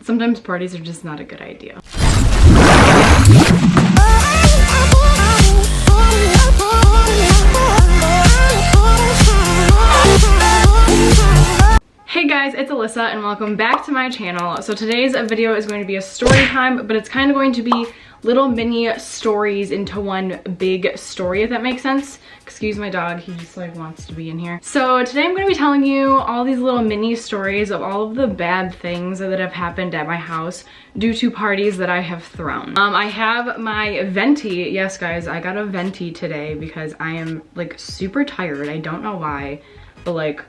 Sometimes parties are just not a good idea. Hey guys, it's Alyssa and welcome back to my channel. So today's video is going to be a story time, but it's kind of going to be little mini stories into one big story, if that makes sense. Excuse my dog, he just like wants to be in here. So today I'm going to be telling you all these little mini stories of all of the bad things that have happened at my house due to parties that I have thrown. I have my venti. Yes guys, I got a venti today because I am like super tired. I don't know why, but like,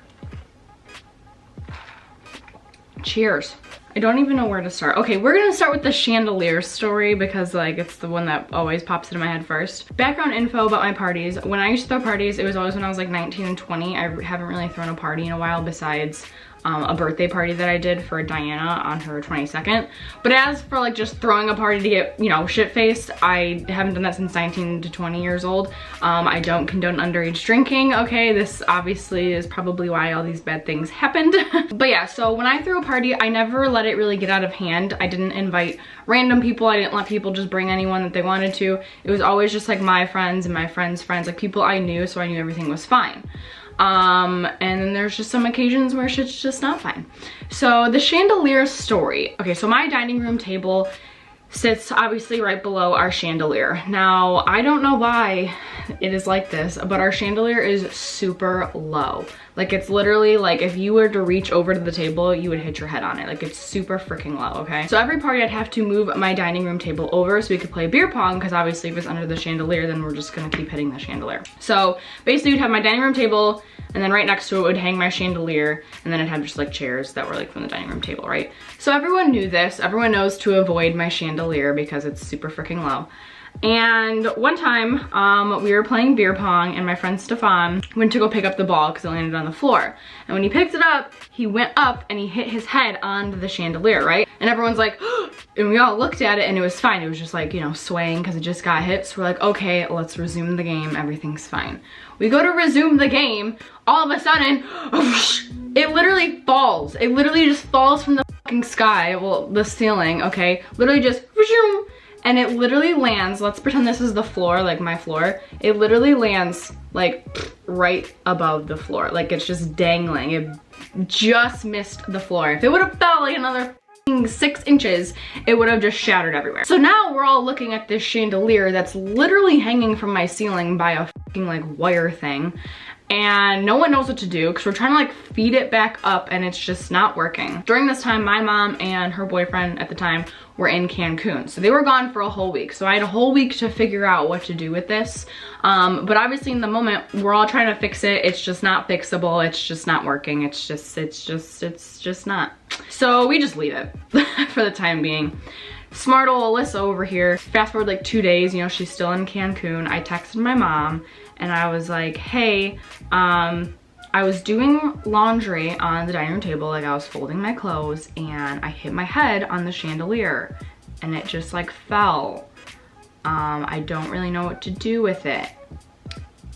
cheers. I don't even know where to start. Okay, we're gonna start with the chandelier story because like it's the one that always pops into my head first. Background info about my parties. When I used to throw parties, it was always when I was like 19 and 20. I haven't really thrown a party in a while besides a birthday party that I did for Diana on her 22nd. But as for like just throwing a party to get, you know, shit-faced, I haven't done that since 19 to 20 years old. I don't condone underage drinking, okay? This obviously is probably why all these bad things happened. But yeah, so when I threw a party, I never let it really get out of hand. I didn't invite random people. I didn't let people just bring anyone that they wanted to. It was always just like my friends and my friends' friends, like people I knew, so I knew everything was fine. And then there's just some occasions where shit's just not fine. So the chandelier story. Okay, so my dining room table sits obviously right below our chandelier. Now, I don't know why it is like this, but our chandelier is super low. Like it's literally like if you were to reach over to the table, you would hit your head on it. Like it's super freaking low, okay? So every party I'd have to move my dining room table over so we could play beer pong, because obviously if it's under the chandelier, then we're just gonna keep hitting the chandelier. So basically you'd have my dining room table, and then right next to it would hang my chandelier, and then I'd have just like chairs that were like from the dining room table, right? So everyone knew this. Everyone knows to avoid my chandelier because it's super freaking low. And one time, we were playing beer pong and my friend Stefan went to go pick up the ball because it landed on the floor. And when he picked it up, he went up and he hit his head onto the chandelier, right? And everyone's like, and we all looked at it and it was fine. It was just like, you know, swaying because it just got hit. So we're like, okay, let's resume the game. Everything's fine. We go to resume the game. All of a sudden, it literally falls. It literally just falls from the fucking sky. Well, the ceiling, okay? Literally just, and it literally lands, let's pretend this is the floor, like my floor. It literally lands like right above the floor. Like it's just dangling. It just missed the floor. If it would have fell like another 6 inches, it would have just shattered everywhere. So now we're all looking at this chandelier that's literally hanging from my ceiling by a fucking like wire thing. And no one knows what to do because we're trying to like feed it back up and it's just not working. During this time, my mom and her boyfriend at the time were in Cancun. So they were gone for a whole week. So I had a whole week to figure out what to do with this. But obviously in the moment, we're all trying to fix it. It's just not fixable. It's just not working. It's just not. So we just leave it for the time being. Smart old Alyssa over here, fast forward like 2 days, you know, she's still in Cancun. I texted my mom and I was like, hey, I was doing laundry on the dining room table, like I was folding my clothes and I hit my head on the chandelier and it just like fell. I don't really know what to do with it.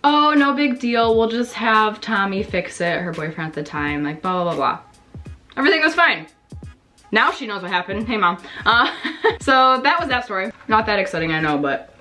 Oh, no big deal. We'll just have Tommy fix it, her boyfriend at the time, like blah, blah, blah, blah. Everything was fine. Now she knows what happened. Hey mom. So that was that story. Not that exciting, I know, but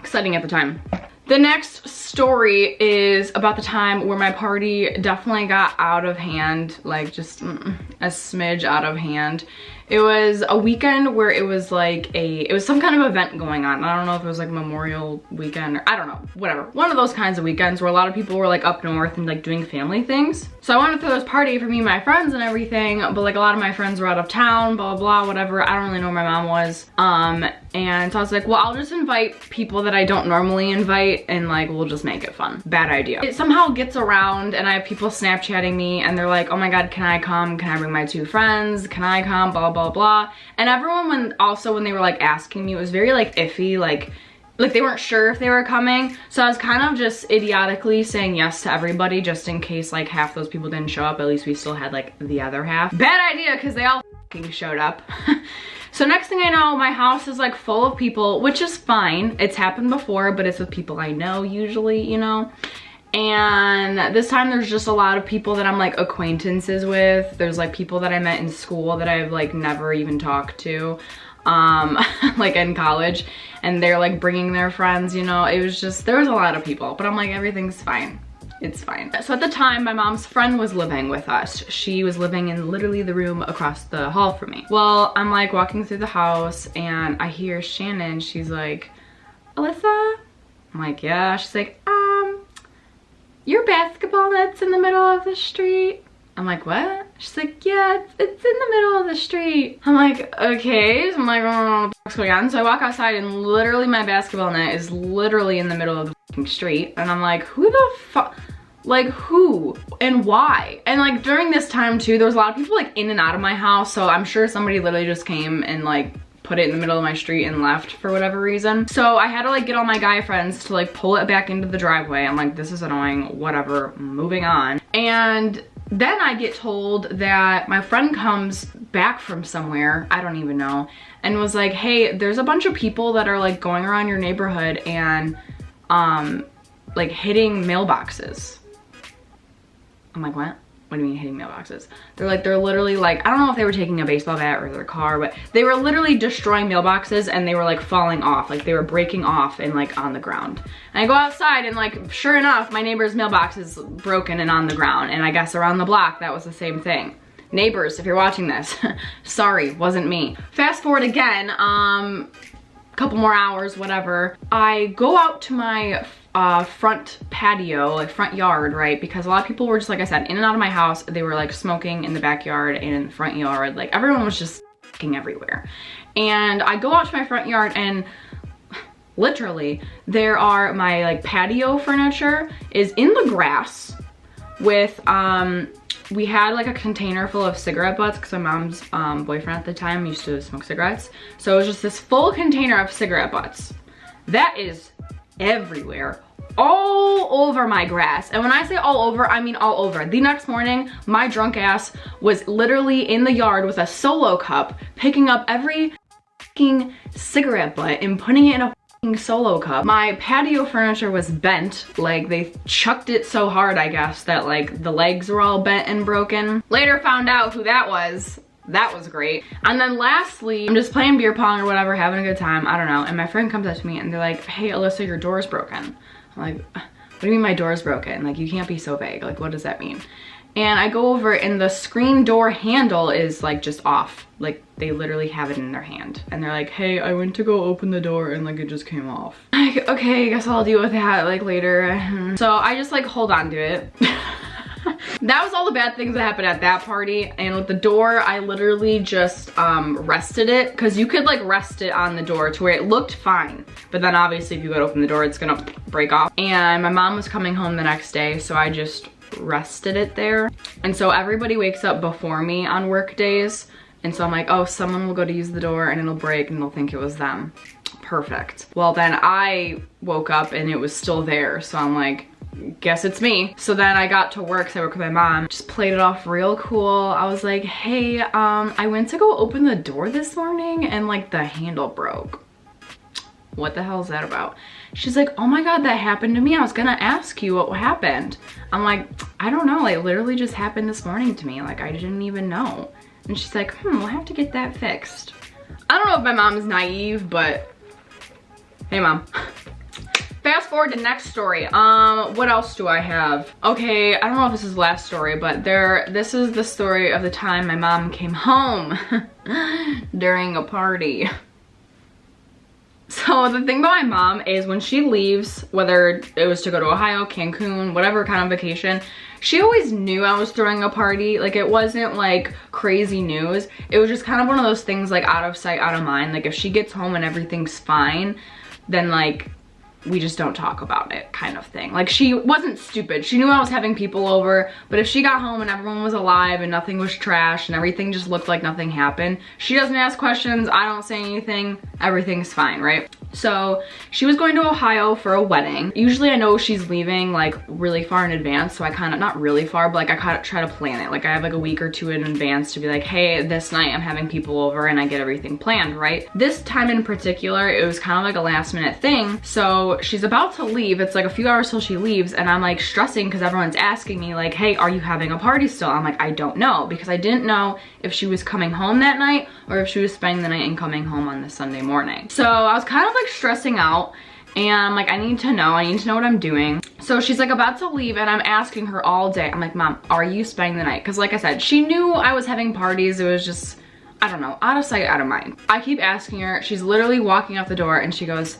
exciting at the time. The next story is about the time where my party definitely got out of hand, like just a smidge out of hand. It was a weekend where it was like it was some kind of event going on. I don't know if it was like Memorial Weekend or I don't know, whatever. One of those kinds of weekends where a lot of people were like up north and like doing family things. So I wanted to throw this party for me and my friends and everything, but like a lot of my friends were out of town, blah, blah, blah, whatever. I don't really know where my mom was. And so I was like, well, I'll just invite people that I don't normally invite and like, we'll just make it fun. Bad idea. It somehow gets around and I have people Snapchatting me and they're like, oh my God, can I come? Can I bring my 2 friends? Can I come? Blah, blah, blah. And everyone when they were like asking me, it was very like iffy, like they weren't sure if they were coming. So I was kind of just idiotically saying yes to everybody just in case like half those people didn't show up. At least we still had like the other half. Bad idea because they all fucking showed up. So next thing I know, my house is like full of people, which is fine. It's happened before, but it's with people I know usually, you know. And this time there's just a lot of people that I'm like acquaintances with. There's like people that I met in school that I've like never even talked to, like in college, and they're like bringing their friends, you know. It was just, there was a lot of people, but I'm like, everything's fine. It's fine. So at the time, my mom's friend was living with us. She was living in literally the room across the hall from me. Well, I'm like walking through the house and I hear Shannon. She's like, Alyssa? I'm like, yeah. She's like, your basketball net's in the middle of the street. I'm like, what? She's like, yeah, it's in the middle of the street. I'm like, okay. So I'm like, oh, what's going on? So I walk outside and literally my basketball net is literally in the middle of the fucking street. And I'm like, who the fuck? Like, who and why? And like during this time too, there was a lot of people like in and out of my house. So I'm sure somebody literally just came and like put it in the middle of my street and left for whatever reason. So I had to like get all my guy friends to like pull it back into the driveway. I'm like, this is annoying, whatever, moving on. And then I get told that my friend comes back from somewhere, I don't even know, and was like, hey, there's a bunch of people that are like going around your neighborhood and like hitting mailboxes. I'm like, what? What do you mean hitting mailboxes? They're literally like, I don't know if they were taking a baseball bat or their car, but they were literally destroying mailboxes and they were like falling off, like they were breaking off and like on the ground. And I go outside and like, sure enough, my neighbor's mailbox is broken and on the ground. And I guess around the block, that was the same thing. Neighbors, if you're watching this, sorry, wasn't me. Fast forward again, couple more hours, whatever. I go out to my front patio, like front yard, right? Because a lot of people were just, like I said, in and out of my house. They were like smoking in the backyard and in the front yard. Like everyone was just f***ing everywhere. And I go out to my front yard and literally there are my like patio furniture is in the grass with, we had like a container full of cigarette butts because my mom's boyfriend at the time used to smoke cigarettes. So it was just this full container of cigarette butts. That is everywhere, all over my grass. And when I say all over, I mean all over. The next morning, my drunk ass was literally in the yard with a Solo cup, picking up every fucking cigarette butt and putting it in a fucking Solo cup. My patio furniture was bent, like they chucked it so hard, I guess, that like the legs were all bent and broken. Later found out who that was. That was great. And then lastly, I'm just playing beer pong or whatever, having a good time, I don't know. And my friend comes up to me and they're like, hey, Alyssa, your door's broken. I'm like, what do you mean my door's broken? Like, you can't be so vague. Like, what does that mean? And I go over and the screen door handle is like just off. Like they literally have it in their hand. And they're like, hey, I went to go open the door and like it just came off. Like, okay, I guess I'll deal with that like later. So I just like hold on to it. That was all the bad things that happened at that party. And with the door, I literally just rested it, because you could like rest it on the door to where it looked fine. But then obviously if you go to open the door, it's gonna break off. And my mom was coming home the next day, so I just rested it there. And so everybody wakes up before me on work days. And so I'm like, oh, someone will go to use the door and it'll break and they'll think it was them. Perfect. Well, then I woke up and it was still there. So I'm like, guess it's me. So then I got to work, so I work with my mom, just played it off real cool. I was like, hey, I went to go open the door this morning and like the handle broke. What the hell is that about? She's like, oh my God, that happened to me. I was gonna ask you what happened. I'm like, I don't know, it literally just happened this morning to me. Like I didn't even know. And she's like, we'll have to get that fixed. I don't know if my mom is naive, but hey mom. Fast forward to next story. What else do I have? Okay, I don't know if this is the last story, but this is the story of the time my mom came home during a party. So the thing about my mom is when she leaves, whether it was to go to Ohio, Cancun, whatever kind of vacation, she always knew I was throwing a party. Like it wasn't like crazy news. It was just kind of one of those things like out of sight, out of mind. Like if she gets home and everything's fine, then like we just don't talk about it kind of thing. Like she wasn't stupid. She knew I was having people over, but if she got home and everyone was alive and nothing was trash and everything just looked like nothing happened, she doesn't ask questions, I don't say anything, everything's fine, right? So she was going to Ohio for a wedding. Usually I know she's leaving like really far in advance, so I kind of, not really far, but like I kind of try to plan it. Like I have like a week or two in advance to be like, hey, this night I'm having people over, and I get everything planned, right? This time in particular, it was kind of like a last minute thing. So she's about to leave. It's like a few hours till she leaves, and I'm like stressing because everyone's asking me like, hey, are you having a party still? I'm like, I don't know, because I didn't know if she was coming home that night or if she was spending the night and coming home on the Sunday morning. So I was kind of like stressing out, and I'm like, I need to know what I'm doing. So she's like about to leave, and I'm asking her all day. I'm like, Mom, are you spending the night? Because like I said, she knew I was having parties. It was just, I don't know, out of sight, out of mind. I keep asking her. She's literally walking out the door, and she goes,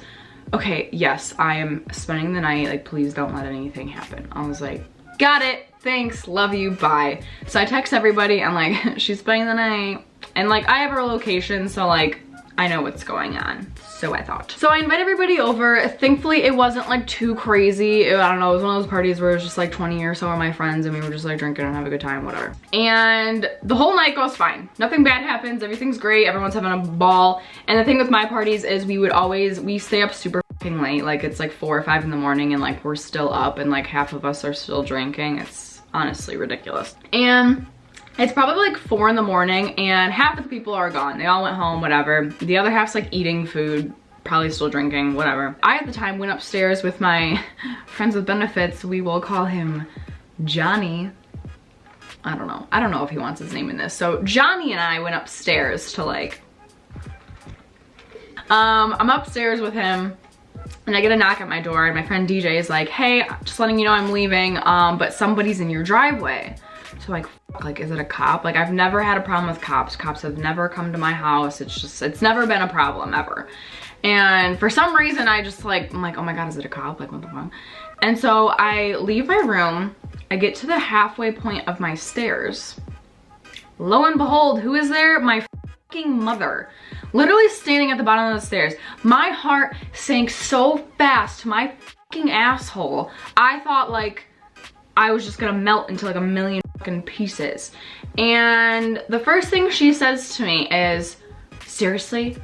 okay, yes, I am spending the night. Like, please don't let anything happen. I was like, got it. Thanks, love you, bye. So I text everybody. I'm like, she's spending the night. And like, I have her location, so like, I know what's going on. So I thought. So I invite everybody over. Thankfully, it wasn't like too crazy. I don't know, it was one of those parties where it was just like 20 or so of my friends, and we were just like drinking and have a good time, whatever. And the whole night goes fine. Nothing bad happens. Everything's great. Everyone's having a ball. And the thing with my parties is we stay up super fucking late. Like it's like 4 or 5 in the morning, and like we're still up, and like half of us are still drinking. It's honestly ridiculous. And it's probably like 4 in the morning, and half of the people are gone. They all went home, whatever. The other half's like eating food, probably still drinking, whatever. I, at the time, went upstairs with my friends with benefits. We will call him Johnny. I don't know if he wants his name in this. So Johnny and I went upstairs to like, I'm upstairs with him, and I get a knock at my door, and my friend DJ is like, hey, just letting you know I'm leaving, but somebody's in your driveway. So like, like, is it a cop? Like, I've never had a problem with cops. Cops have never come to my house. It's never been a problem ever. And for some reason, I'm like, oh my God, is it a cop? Like, what the fuck? And so I leave my room. I get to the halfway point of my stairs. Lo and behold, who is there? My fucking mother. Literally standing at the bottom of the stairs. My heart sank so fast to my fucking asshole. I thought like I was just gonna melt into like a million fucking pieces. And the first thing she says to me is, seriously?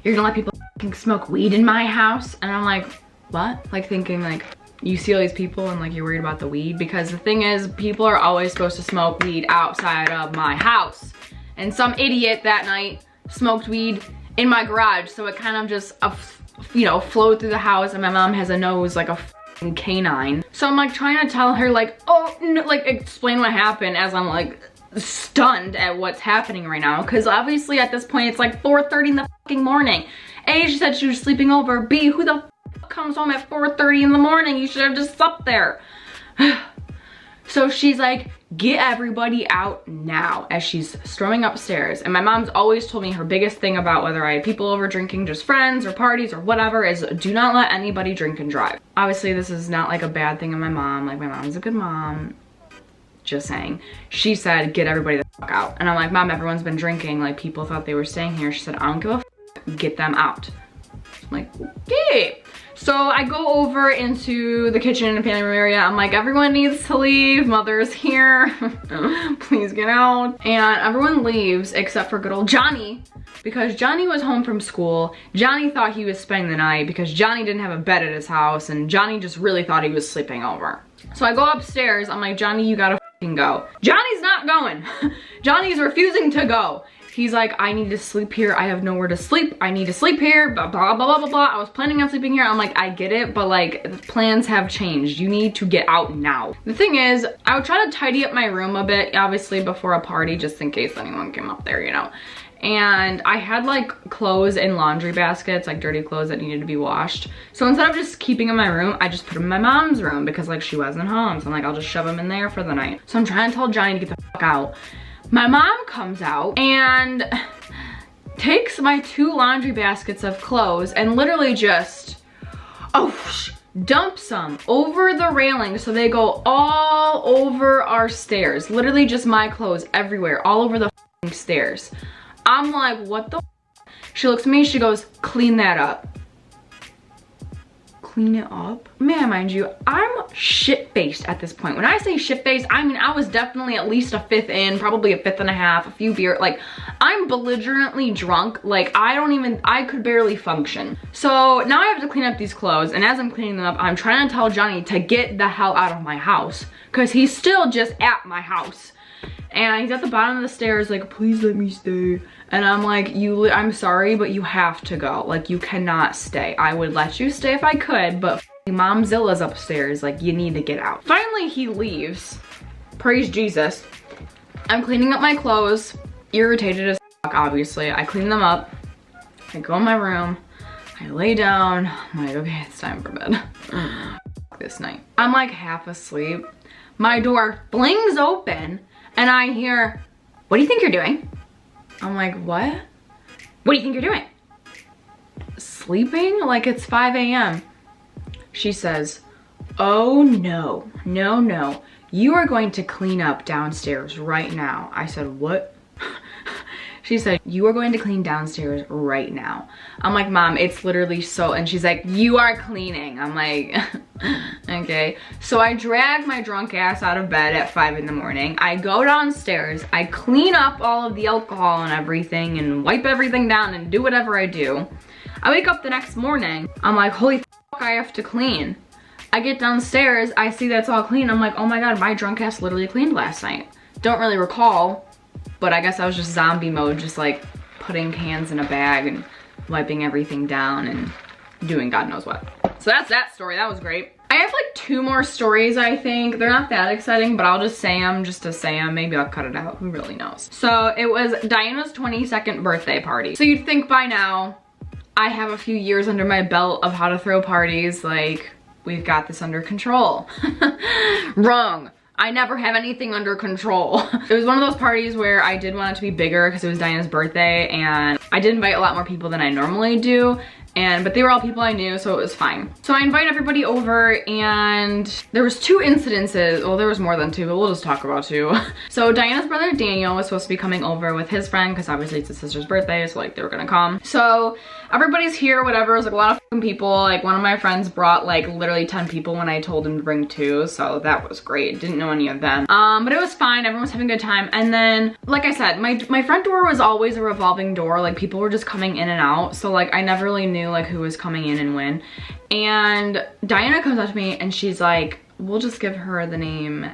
You're gonna let people fucking smoke weed in my house? And I'm like, what? Like thinking like, you see all these people and like you're worried about the weed? Because the thing is, people are always supposed to smoke weed outside of my house. And some idiot that night smoked weed in my garage. So it kind of just, you know, flowed through the house, and my mom has a nose like a canine. So I'm like trying to tell her like, oh no, like explain what happened as I'm like stunned at what's happening right now. Cause obviously at this point it's like 4:30 in the fucking morning. A, she said she was sleeping over. B, who the fuck comes home at 4:30 in the morning? You should have just slept there. So she's like, get everybody out now, as she's storming upstairs. And my mom's always told me her biggest thing about whether I had people over drinking, just friends or parties or whatever, is do not let anybody drink and drive. Obviously this is not like a bad thing of my mom. Like my mom's a good mom. Just saying. She said, get everybody the fuck out. And I'm like, Mom, everyone's been drinking. Like people thought they were staying here. She said, I don't give a fuck. Get them out. I'm like, okay. So I go over into the kitchen and family room area. I'm like, everyone needs to leave. Mother's here. Please get out. And everyone leaves except for good old Johnny, because Johnny was home from school. Johnny thought he was spending the night because Johnny didn't have a bed at his house, and Johnny just really thought he was sleeping over. So I go upstairs. I'm like, Johnny, you gotta fucking go. Johnny's not going. Johnny's refusing to go. He's like, I need to sleep here. I have nowhere to sleep. I need to sleep here. Blah, blah, blah, blah, blah, blah. I was planning on sleeping here. I'm like, I get it, but like, plans have changed. You need to get out now. The thing is, I would try to tidy up my room a bit, obviously before a party, just in case anyone came up there, you know. And I had like clothes in laundry baskets, like dirty clothes that needed to be washed. So instead of just keeping in my room, I just put them in my mom's room because like she wasn't home. So I'm like, I'll just shove them in there for the night. So I'm trying to tell Johnny to get the fuck out. My mom comes out and takes my 2 laundry baskets of clothes and literally just, dumps them over the railing, so they go all over our stairs. Literally just my clothes everywhere, all over the stairs. I'm like, what the f? She looks at me, she goes, clean that up. clean it up. May I mind you, I'm shit-faced at this point. When I say shit-faced, I mean I was definitely at least a fifth in, probably a fifth and a half, a few beer. Like, I'm belligerently drunk. Like, I could barely function. So now I have to clean up these clothes, and as I'm cleaning them up, I'm trying to tell Johnny to get the hell out of my house, because he's still just at my house. And he's at the bottom of the stairs like, please let me stay. And I'm like, I'm sorry, but you have to go. Like, you cannot stay. I would let you stay if I could, but Momzilla's upstairs. Like, you need to get out. Finally, he leaves. Praise Jesus. I'm cleaning up my clothes. Irritated as fuck, obviously. I clean them up. I go in my room. I lay down. I'm like, okay, it's time for bed. This night. I'm like half asleep. My door flings open. And I hear, what do you think you're doing? I'm like, what? What do you think you're doing? Sleeping? Like, it's 5 a.m. She says, oh no, no, no. You are going to clean up downstairs right now. I said, what? She said, you are going to clean downstairs right now. I'm like, Mom, it's literally so, and she's like, you are cleaning. I'm like, okay. So I drag my drunk ass out of bed at 5 in the morning. I go downstairs, I clean up all of the alcohol and everything and wipe everything down and do whatever I do. I wake up the next morning. I'm like, holy fuck, I have to clean. I get downstairs, I see that's all clean. I'm like, oh my God, my drunk ass literally cleaned last night. Don't really recall. But I guess I was just zombie mode, just like putting cans in a bag and wiping everything down and doing God knows what. So that's that story. That was great. I have like 2 more stories, I think. They're not that exciting, but I'll just say them just to say them. Maybe I'll cut it out. Who really knows? So it was Diana's 22nd birthday party. So you'd think by now I have a few years under my belt of how to throw parties. Like, we've got this under control. Wrong. I never have anything under control. It was one of those parties where I did want it to be bigger because it was Diana's birthday, and I did invite a lot more people than I normally do. But they were all people I knew, so it was fine. So I invite everybody over, and there was 2 incidences. Well, there was more than 2, but we'll just talk about 2. So Diana's brother Daniel was supposed to be coming over with his friend, because obviously it's his sister's birthday, so like they were gonna come. So everybody's here, whatever. It was like a lot of fucking people. Like, one of my friends brought like literally 10 people when I told him to bring 2, so that was great. Didn't know any of them. But it was fine. Everyone was having a good time. And then, like I said, my front door was always a revolving door. Like, people were just coming in and out, so like I never really knew like who was coming in and when. And Diana comes up to me and she's like, we'll just give her the name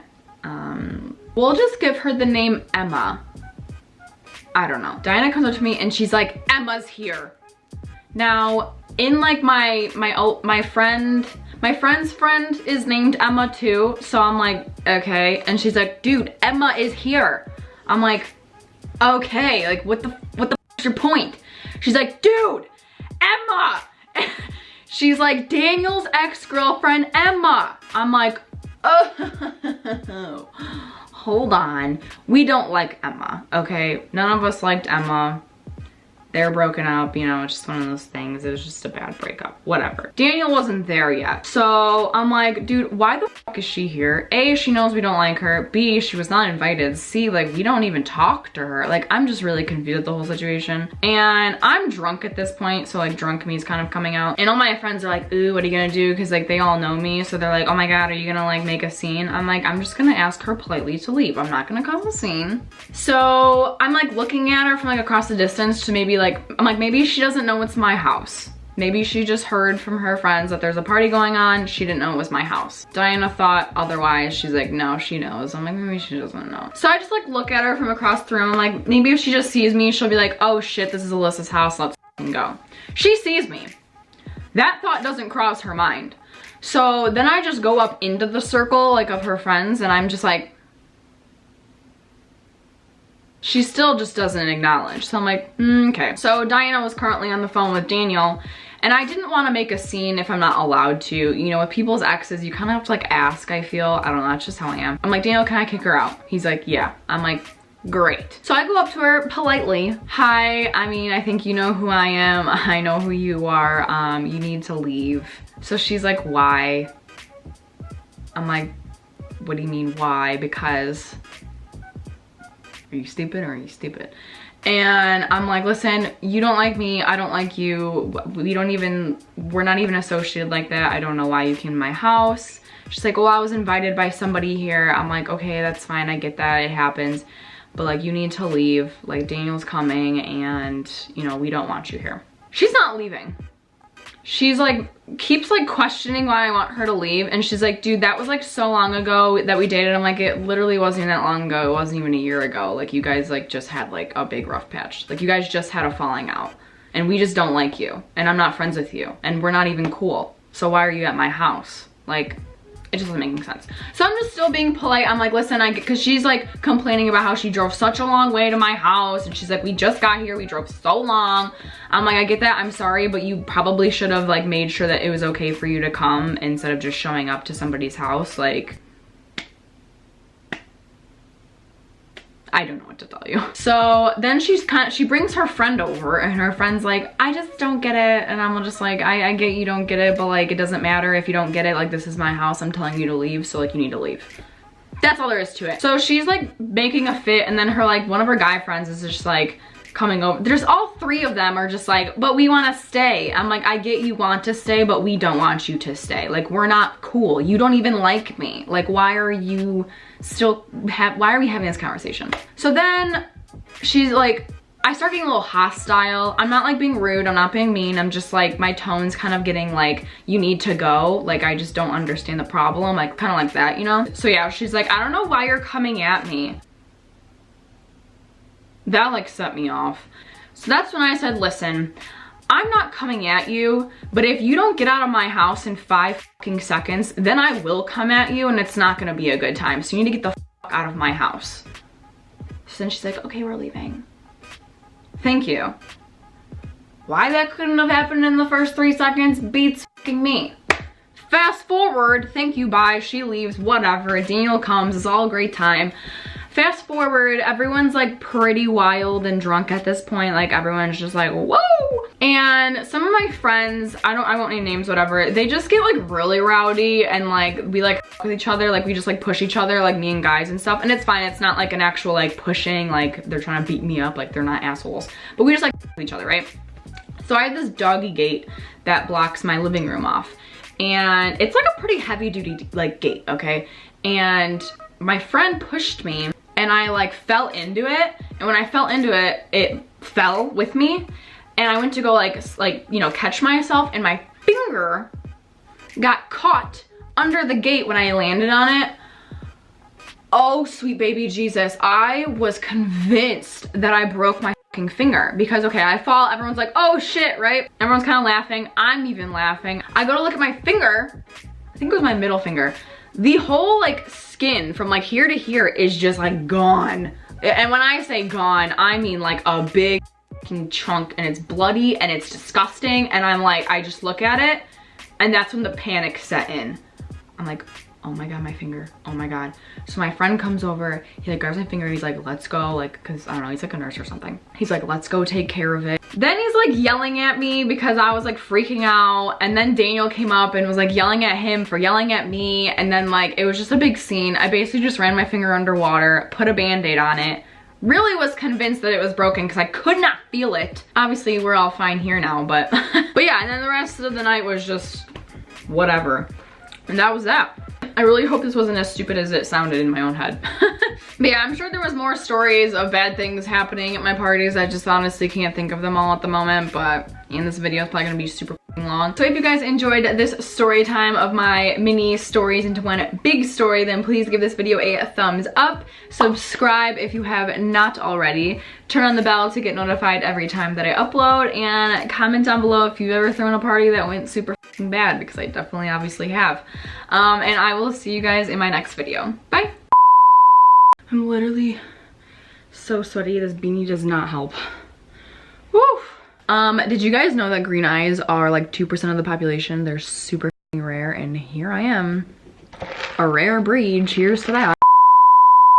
Emma. I don't know. Diana comes up to me and she's like, Emma's here. Now, in like my friend's friend is named Emma too, so I'm like, okay. And she's like, dude, Emma is here. I'm like, okay, like what the f*** is your point? She's like, dude, Emma. She's like, Daniel's ex-girlfriend, Emma. I'm like, oh, hold on. We don't like Emma, okay? None of us liked Emma. They're broken up, you know, it's just one of those things. It was just a bad breakup, whatever. Daniel wasn't there yet. So I'm like, dude, why the fuck is she here? A, she knows we don't like her. B, she was not invited. C, like, we don't even talk to her. Like, I'm just really confused with the whole situation. And I'm drunk at this point, so like drunk me is kind of coming out. And all my friends are like, ooh, what are you gonna do? Cause like they all know me. So they're like, oh my God, are you gonna like make a scene? I'm like, I'm just gonna ask her politely to leave. I'm not gonna cause a scene. So I'm like looking at her from like across the distance to maybe like, I'm like, maybe she doesn't know it's my house. Maybe she just heard from her friends that there's a party going on. She didn't know it was my house. Diana thought otherwise. She's like, no, she knows. I'm like, maybe she doesn't know. So I just like look at her from across the room. I'm like, maybe if she just sees me, she'll be like, oh shit, this is Alyssa's house. Let's go. She sees me. That thought doesn't cross her mind. So then I just go up into the circle like of her friends, and I'm just like, she still just doesn't acknowledge. So I'm like, okay. So Diana was currently on the phone with Daniel, and I didn't want to make a scene if I'm not allowed to. You know, with people's exes, you kind of have to like ask, I feel. I don't know, that's just how I am. I'm like, Daniel, can I kick her out? He's like, yeah. I'm like, great. So I go up to her politely. Hi, I mean, I think you know who I am. I know who you are. You need to leave. So she's like, why? I'm like, what do you mean why? Because... are you stupid or are you stupid? And I'm like, listen, you don't like me, I don't like you, we're not even associated like that. I don't know why you came to my house. She's like, well, I was invited by somebody here. I'm like, okay, that's fine, I get that, it happens. But like, you need to leave. Like, Daniel's coming and, you know, we don't want you here. She's not leaving. She's like, keeps like questioning why I want her to leave. And she's like, dude, that was like so long ago that we dated. I'm like, it literally wasn't even that long ago. It wasn't even a year ago. Like, you guys like just had like a big rough patch. Like, you guys just had a falling out and we just don't like you. And I'm not friends with you and we're not even cool. So why are you at my house? Like, it just doesn't make any sense. So I'm just still being polite. I'm like, listen, cause she's like complaining about how she drove such a long way to my house. And she's like, we just got here, we drove so long. I'm like, I get that, I'm sorry, but you probably should have like made sure that it was okay for you to come instead of just showing up to somebody's house. Like, I don't know what to tell you. So then she brings her friend over and her friend's like, I just don't get it. And I'm just like, I get you don't get it, but like, it doesn't matter if you don't get it. Like, this is my house, I'm telling you to leave, so like, you need to leave. That's all there is to it. So she's like making a fit, and then her like, one of her guy friends is just like coming over. There's all three of them are just like, but we want to stay. I'm like, I get you want to stay, but we don't want you to stay. Like, we're not cool. You don't even like me. Like, why are you why are we having this conversation? So then she's like, I start getting a little hostile. I'm not like being rude, I'm not being mean, I'm just like, my tone's kind of getting like, you need to go. Like, I just don't understand the problem, like kind of like that, you know? So yeah, she's like, I don't know why you're coming at me. That like set me off. So that's when I said, listen, I'm not coming at you, but if you don't get out of my house in 5 fucking seconds, then I will come at you and it's not gonna be a good time. So you need to get the fuck out of my house. So then she's like, okay, we're leaving. Thank you. Why that couldn't have happened in the first 3 seconds beats fucking me. Fast forward, thank you, bye, she leaves, whatever, Daniel comes, it's all a great time. Fast forward, everyone's like pretty wild and drunk at this point. Like, everyone's just like, whoa. And some of my friends, I won't name names, whatever, they just get like really rowdy and like, we like with each other, like we just like push each other, like me and guys and stuff. And it's fine, it's not like an actual like pushing, like they're trying to beat me up, like they're not assholes. But we just like with each other, right? So I have this doggy gate that blocks my living room off. And it's like a pretty heavy duty like gate, okay? And my friend pushed me and I like fell into it. And when I fell into it, it fell with me. And I went to go like, you know, catch myself, and my finger got caught under the gate when I landed on it. Oh, sweet baby Jesus. I was convinced that I broke my fucking finger because, okay, I fall, everyone's like, oh shit, right? Everyone's kind of laughing. I'm even laughing. I go to look at my finger. I think it was my middle finger. The whole like skin from like here to here is just like gone. And when I say gone, I mean like a big chunk, and it's bloody and it's disgusting. And I'm like, I just look at it, and that's when the panic set in. I'm like, oh my God, my finger, oh my God. So my friend comes over, he like grabs my finger, he's like, let's go, like, cause I don't know, he's like a nurse or something. He's like, let's go take care of it. Then he's like yelling at me because I was like freaking out. And then Daniel came up and was like yelling at him for yelling at me. And then like, it was just a big scene. I basically just ran my finger underwater, put a band-aid on it. Really was convinced that it was broken because I could not feel it. Obviously, we're all fine here now, but but yeah, and then the rest of the night was just whatever. And that was that. I really hope this wasn't as stupid as it sounded in my own head. But yeah, I'm sure there was more stories of bad things happening at my parties. I just honestly can't think of them all at the moment, but this video is probably gonna be super long. So if you guys enjoyed this story time of my mini stories into one big story, then please give this video a thumbs up. Subscribe if you have not already. Turn on the bell to get notified every time that I upload, and comment down below if you've ever thrown a party that went super bad, because I definitely obviously have. And I will see you guys in my next video. Bye. I'm literally so sweaty. This beanie does not help. Woo! Did you guys know that green eyes are like 2% of the population? They're super rare, and here I am, a rare breed. Cheers to that.